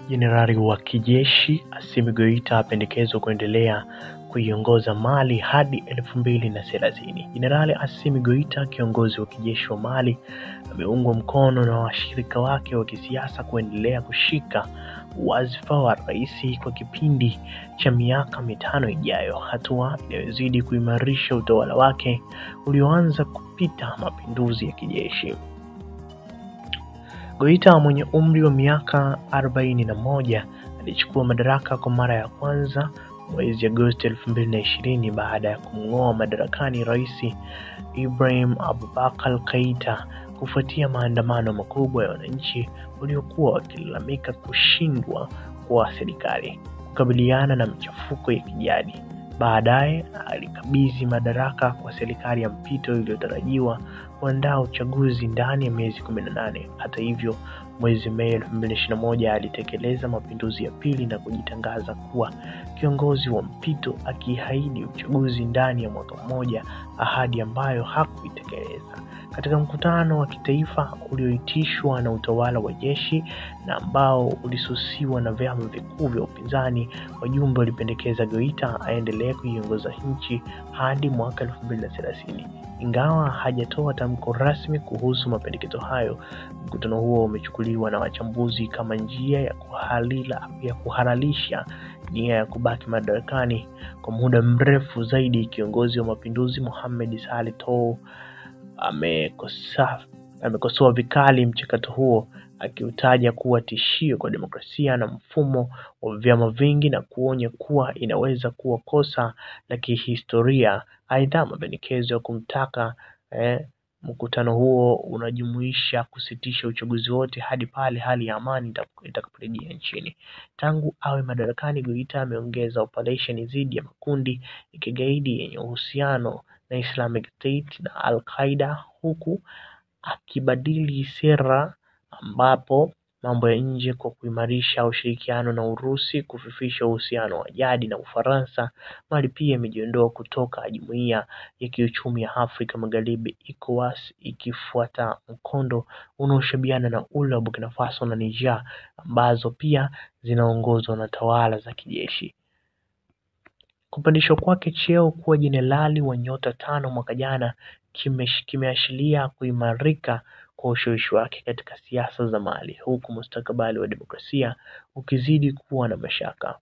Jenerali wa kijeshi Assimi Goïta apendekezwa kuendelea kuiongoza Mali hadi 2030. Jenerali Assimi Goïta, kiongozi wa kijeshi wa Mali, ameungwa mkono na washirika wake wa kisiasa kuendelea kushika wadhifa wa rais kwa kipindi cha miaka 5 ijayo, hatua inayozidi kuimarisha utawala wake ulioanza kupita mapinduzi ya kijeshi. Goïta mwenye umri wa miaka 41 alichukua madaraka kwa mara ya kwanza mwezi Agosti 2020 baada ya kumng'oa madarakani Rais Ibrahim Boubacar Keïta kufuatia maandamano makubwa ya wananchi waliokuwa wakilalamika kushindwa kwa serikali kukabiliana na michafuko ya kijadi. Baadaye alikabidhi madaraka kwa serikali ya mpito iliyotarajiwa kuandaa uchaguzi ndani ya miezi 18. Hata hivyo, mwezi Mei 2021 alitekeleza mapinduzi ya pili na kujitangaza kuwa kiongozi wa mpito, akiahidi uchaguzi ndani ya mwaka mmoja, ahadi ambayo hakuitekeleza. Katika mkutano wa kitaifa ulioitishwa na utawala wa jeshi na ambao ulisusiwa na vyama vikuu vya upinzani, wajumbe walipendekeza Goïta aendelee kuiongoza nchi hadi mwaka 2030. Ingawa hajatoa tamko rasmi kuhusu mapendekezo hayo, mkutano huo umechukuliwa na wachambuzi kama njia ya kuhalalisha nia ya kubaki madarakani kwa muda mrefu zaidi. Kiongozi wa mapinduzi Mohamed Saleh Tou amekosoa vikali mchakato huo, akiutaja kuwa tishio kwa demokrasia na mfumo wa vyama vingi na kuonya kuwa inaweza kuwa kosa la kihistoria. Aidha, mapendekezo ya kumtaka mkutano huo unajumuisha kusitisha uchaguzi wote hadi pale hali ya amani itakaporejea nchini. Tangu awe madarakani, Goïta ameongeza operesheni dhidi ya makundi ya kigaidi yenye uhusiano na Islamic State na Al-Qaeda, huku akibadili sera ambapo mambo ya nje kwa kuimarisha ushirikiano na Urusi, kufifisha uhusiano wa jadi na Ufaransa. Mali pia imejiondoa kutoka Jumuiya ya Kiuchumi ya Afrika Magharibi ECOWAS, ikifuata mkondo unaoshabiana na ule wa Burkina Faso na Niger, ambazo pia zinaongozwa na tawala za kijeshi. Kupandishwa kwake cheo kuwa jenerali wa nyota 5 mwaka jana kimeashiria kuimarika kwa ushawishi wake katika siasa za Mali, huku mustakabali wa demokrasia ukizidi kuwa na mashaka.